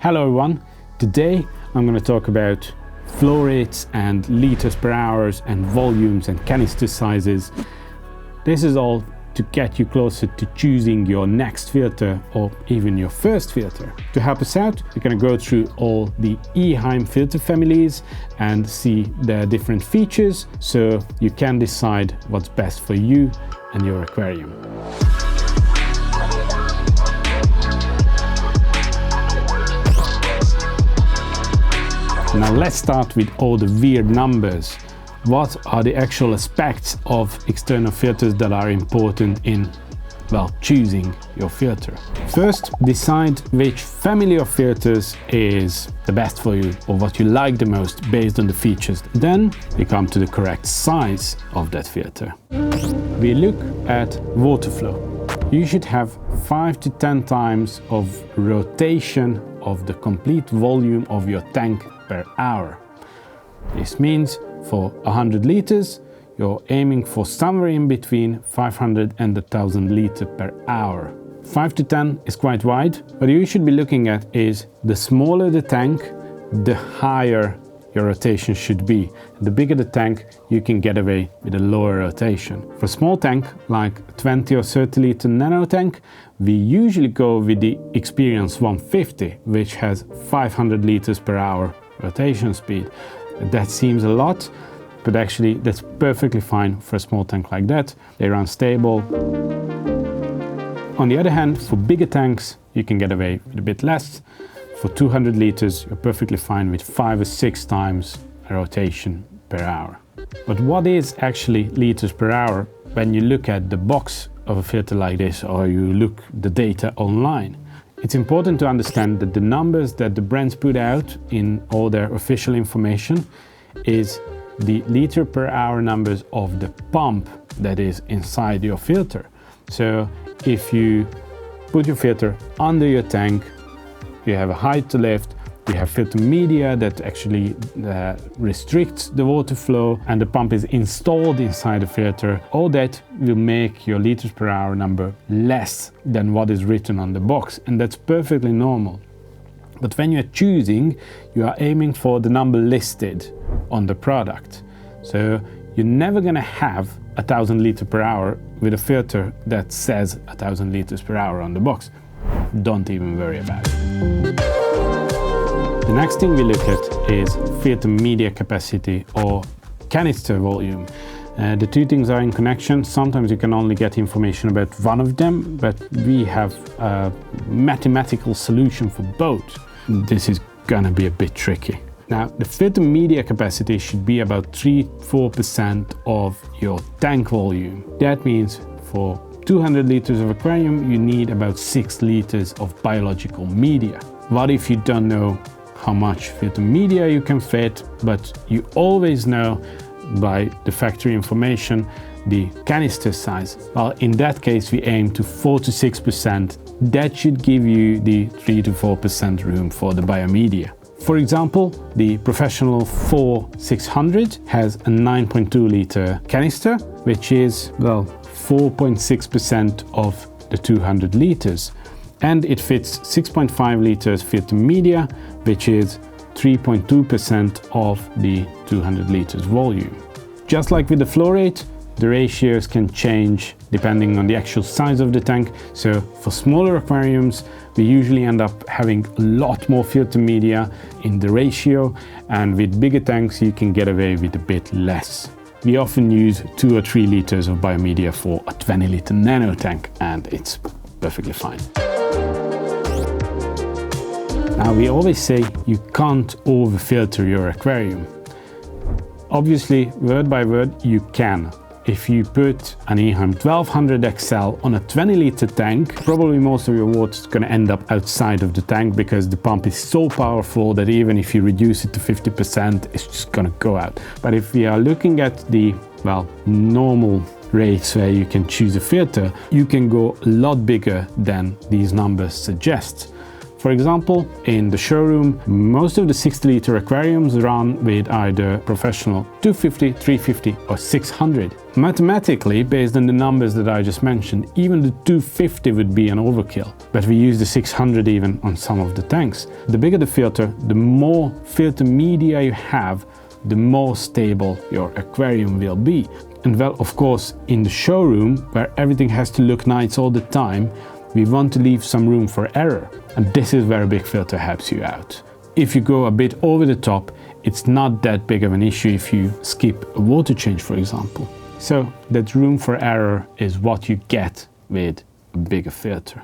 Hello everyone, today I'm going to talk about flow rates and liters per hour and volumes and canister sizes. This is all to get you closer to choosing your next filter or even your first filter. To help us out, we're going to go through all the Eheim filter families and see their different features so you can decide what's best for you and your aquarium. Now let's start with all the weird numbers. What are the actual aspects of external filters that are important in, well, choosing your filter? First, decide which family of filters is the best for you or what you like the most based on the features. Then we come to the correct size of that filter. We look at Waterflow. You should have 5 to 10 times of rotation of the complete volume of your tank per hour. This means for 100 liters, you're aiming for somewhere in between 500 and 1000 liters per hour. 5 to 10 is quite wide. What you should be looking at is the smaller the tank, the higher your rotation should be. The bigger the tank, you can get away with a lower rotation. For a small tank, like 20 or 30 liter Nano tank, we usually go with the Experience 150, which has 500 liters per hour rotation speed. That seems a lot, but actually that's perfectly fine for a small tank like that. They run stable. On the other hand, for bigger tanks, you can get away with a bit less. For 200 liters, you're perfectly fine with 5 or 6 times a rotation per hour. But what is actually liters per hour when you look at the box of a filter like this or you look the data online? It's important to understand that the numbers that the brands put out in all their official information is the liter per hour numbers of the pump that is inside your filter. So if you put your filter under your tank, you have a height to lift, you have filter media that actually restricts the water flow, and the pump is installed inside the filter. All that will make your liters per hour number less than what is written on the box, and that's perfectly normal. But when you're choosing, you are aiming for the number listed on the product. So you're never going to have 1000 liters per hour with a filter that says 1000 liters per hour on the box. Don't even worry about it. The next thing we look at is filter media capacity or canister volume. The two things are in connection. Sometimes you can only get information about one of them, but we have a mathematical solution for both. This is gonna be a bit tricky. Now, the filter media capacity should be about 3-4% of your tank volume. That means for 200 liters of aquarium, you need about 6 liters of biological media. What if you don't know how much filter media you can fit, but you always know by the factory information the canister size? Well, in that case, we aim to 4 to 6%. That should give you the 3 to 4% room for the biomedia. For example, the Professionel 4600 has a 9.2 liter canister, which is, well, 4.6% of the 200 liters. And it fits 6.5 liters filter media, which is 3.2% of the 200 liters volume. Just like with the flow rate, the ratios can change depending on the actual size of the tank. So for smaller aquariums, we usually end up having a lot more filter media in the ratio, and with bigger tanks, you can get away with a bit less. We often use 2 or 3 liters of biomedia for a 20 liter Nano tank, and it's perfectly fine. Now, we always say you can't overfilter your aquarium. Obviously, word by word, you can. If you put an Eheim 1200 XL on a 20 liter tank, probably most of your water is going to end up outside of the tank because the pump is so powerful that even if you reduce it to 50%, it's just going to go out. But if we are looking at the, well, normal rates where you can choose a filter, you can go a lot bigger than these numbers suggest. For example, in the showroom, most of the 60-liter aquariums run with either Professionel 250, 350 or 600. Mathematically, based on the numbers that I just mentioned, even the 250 would be an overkill, but we use the 600 even on some of the tanks. The bigger the filter, the more filter media you have, the more stable your aquarium will be. And well, of course, in the showroom, where everything has to look nice all the time, we want to leave some room for error. And this is where a big filter helps you out. If you go a bit over the top, it's not that big of an issue if you skip a water change, for example. So that room for error is what you get with a bigger filter.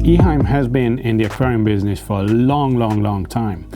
Eheim has been in the aquarium business for a long time.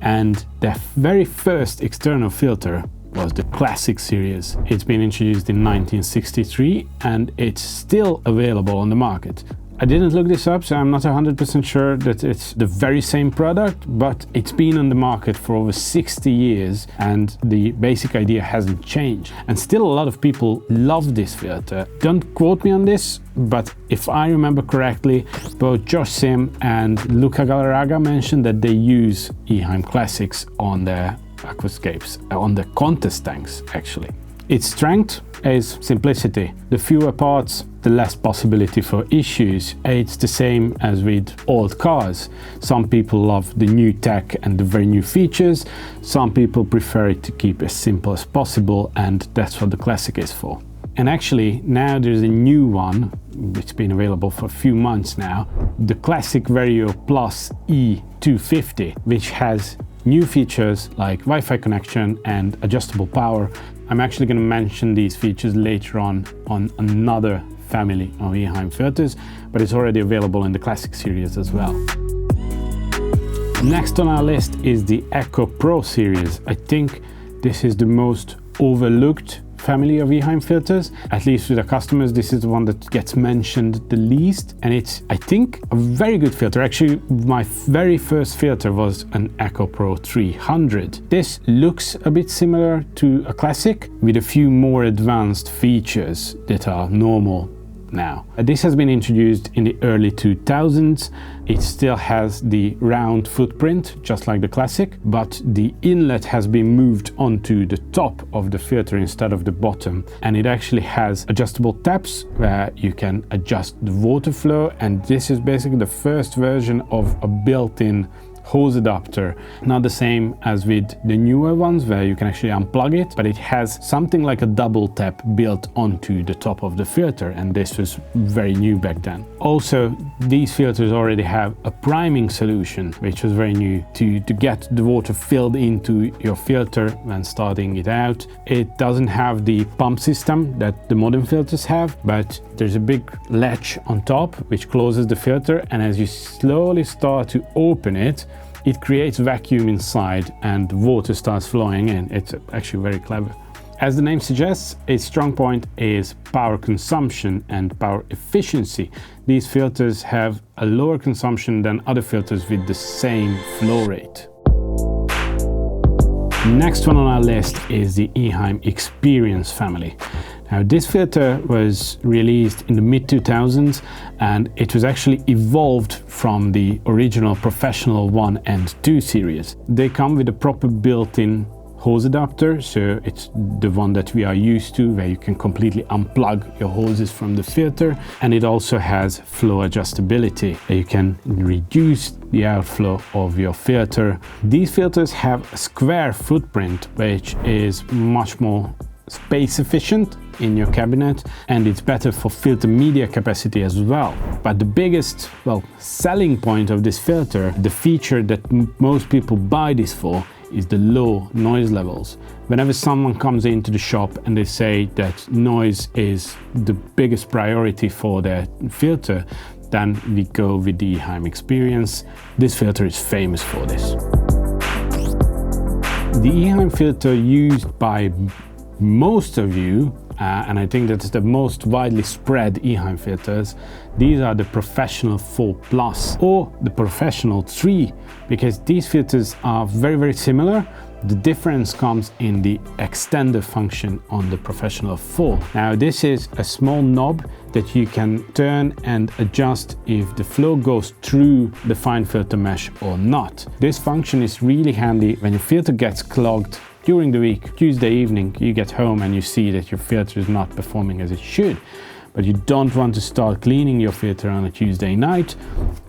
And the very first external filter was the Classic series. It's been introduced in 1963 and it's still available on the market. I didn't look this up, so I'm not 100% sure that it's the very same product, but it's been on the market for over 60 years and the basic idea hasn't changed. And still a lot of people love this filter. Don't quote me on this, but if I remember correctly, both Josh Sim and Luca Galarraga mentioned that they use Eheim Classics on their Aquascapes, on the contest tanks actually. Its strength is simplicity. The fewer parts, the less possibility for issues. It's the same as with old cars. Some people love the new tech and the very new features. Some people prefer it to keep as simple as possible, and that's what the Classic is for. And actually, now there's a new one, it's been available for a few months now, the Classic Vario Plus E250, which has new features like Wi-Fi connection and adjustable power. I'm actually going to mention these features later on another family of Eheim filters, but it's already available in the Classic series as well. Next on our list is the Ecco Pro series. I think this is the most overlooked family of Eheim filters, at least with the customers. This is the one that gets mentioned the least, and it's, I think, a very good filter. Actually, my very first filter was an Ecco Pro 300. This looks a bit similar to a Classic with a few more advanced features that are normal now. This has been introduced in the early 2000s. It still has the round footprint, just like the Classic, but the inlet has been moved onto the top of the filter instead of the bottom. And it actually has adjustable taps where you can adjust the water flow. And this is basically the first version of a built-in hose adapter, not the same as with the newer ones where you can actually unplug it, but it has something like a double tap built onto the top of the filter, and this was very new back then. Also, these filters already have a priming solution, which was very new to get the water filled into your filter when starting it out. It doesn't have the pump system that the modern filters have, but there's a big latch on top which closes the filter, and as you slowly start to open it, it creates vacuum inside and water starts flowing in. It's actually very clever. As the name suggests, its strong point is power consumption and power efficiency. These filters have a lower consumption than other filters with the same flow rate. Next one on our list is the Eheim Experience family. Now, this filter was released in the mid-2000s and it was actually evolved from the original Professionel 1 and 2 series. They come with a proper built-in hose adapter, so it's the one that we are used to, where you can completely unplug your hoses from the filter, and it also has flow adjustability. You can reduce the outflow of your filter. These filters have a square footprint, which is much more space efficient in your cabinet, and it's better for filter media capacity as well. But the biggest, selling point of this filter, the feature that most people buy this for, is the low noise levels. Whenever someone comes into the shop and they say that noise is the biggest priority for their filter, then we go with the Eheim Experience. This filter is famous for this. The Eheim filter used by most of you, and I think that's the most widely spread Eheim filters, these are the Professionel 4 Plus or the Professionel 3, because these filters are very similar. The difference comes in the extender function on the Professionel 4. Now this is a small knob that you can turn and adjust if the flow goes through the fine filter mesh or not. This function is really handy when your filter gets clogged during the week. Tuesday evening you get home and you see that your filter is not performing as it should, but you don't want to start cleaning your filter on a Tuesday night.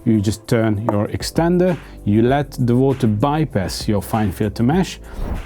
You just turn your extender, you let the water bypass your fine filter mesh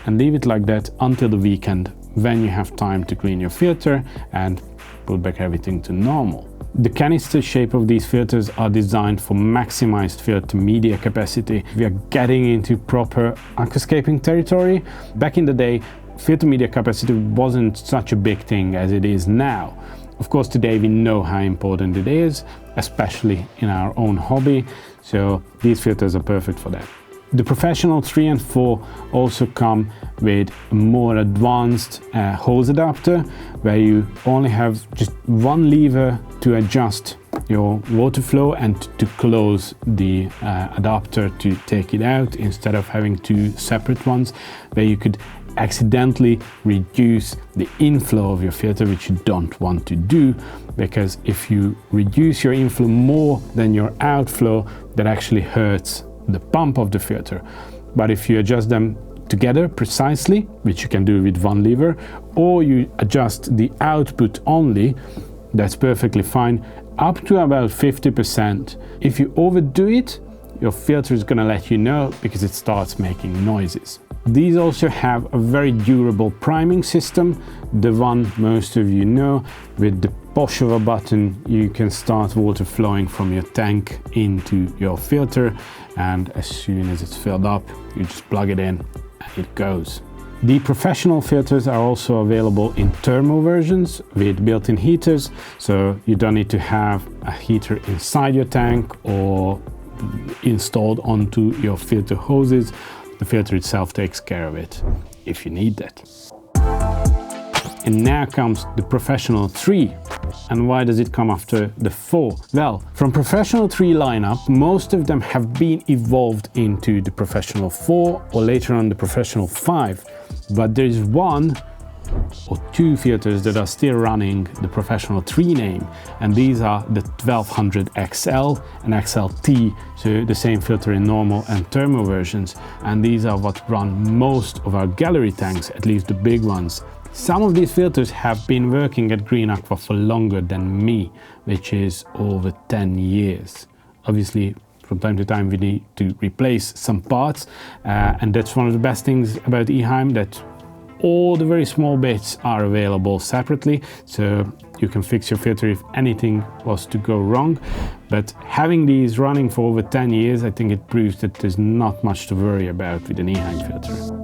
and leave it like that until the weekend, when you have time to clean your filter and put back everything to normal. The canister shape of these filters are designed for maximized filter media capacity. We are getting into proper aquascaping territory. Back in the day, filter media capacity wasn't such a big thing as it is now. Of course, today we know how important it is, especially in our own hobby, so these filters are perfect for that. The Professionel 3 and 4 also come with a more advanced hose adapter, where you only have just one lever to adjust your water flow and to close the adapter to take it out, instead of having two separate ones, where you could accidentally reduce the inflow of your filter, which you don't want to do, because if you reduce your inflow more than your outflow, that actually hurts the pump of the filter. But if you adjust them together precisely, which you can do with one lever, or you adjust the output only, that's perfectly fine, up to about 50%. If you overdo it, your filter is gonna let you know because it starts making noises. These also have a very durable priming system, the one most of you know. With the push of a button you can start water flowing from your tank into your filter, and as soon as it's filled up you just plug it in and it goes. The Professionel filters are also available in thermo versions with built-in heaters, so you don't need to have a heater inside your tank or installed onto your filter hoses. The filter itself takes care of it if you need that. And now comes the Professionel 3. And why does it come after the 4? Well, from Professionel 3 lineup, most of them have been evolved into the Professionel 4 or later on the Professionel 5. But there is one or two filters that are still running the Professionel 3 name, and these are the 1200 XL and XLT, so the same filter in normal and thermo versions, and these are what run most of our gallery tanks, at least the big ones. Some of these filters have been working at Green Aqua for longer than me, which is over 10 years. Obviously, from time to time we need to replace some parts, and that's one of the best things about Eheim, that all the very small bits are available separately, so you can fix your filter if anything was to go wrong. But having these running for over 10 years, I think it proves that there's not much to worry about with an Eheim filter.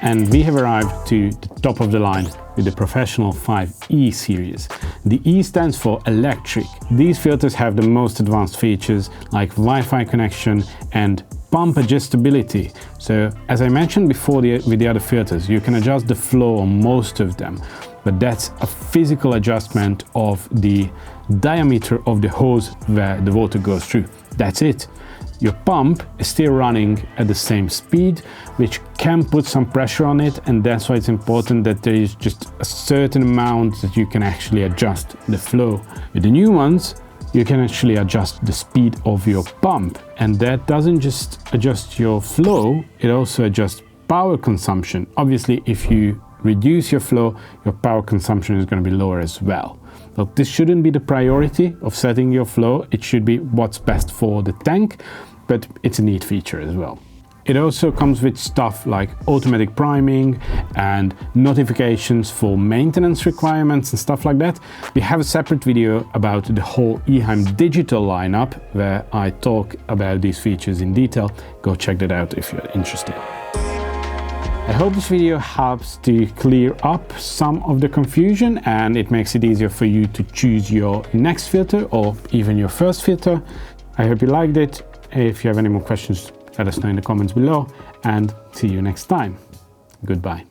And we have arrived to the top of the line with the Professionel 5E series. The E stands for electric. These filters have the most advanced features like Wi-Fi connection and pump adjustability. So as I mentioned before with the other filters, you can adjust the flow on most of them, but that's a physical adjustment of the diameter of the hose where the water goes through. That's it. Your pump is still running at the same speed, which can put some pressure on it, and that's why it's important that there is just a certain amount that you can actually adjust the flow. With the new ones, you can actually adjust the speed of your pump, and that doesn't just adjust your flow, it also adjusts power consumption. Obviously, if you reduce your flow, your power consumption is going to be lower as well. But this shouldn't be the priority of setting your flow, it should be what's best for the tank, but it's a neat feature as well. It also comes with stuff like automatic priming and notifications for maintenance requirements and stuff like that. We have a separate video about the whole Eheim digital lineup where I talk about these features in detail. Go check that out if you're interested. I hope this video helps to clear up some of the confusion and it makes it easier for you to choose your next filter or even your first filter. I hope you liked it. If you have any more questions, let us know in the comments below, and see you next time. Goodbye.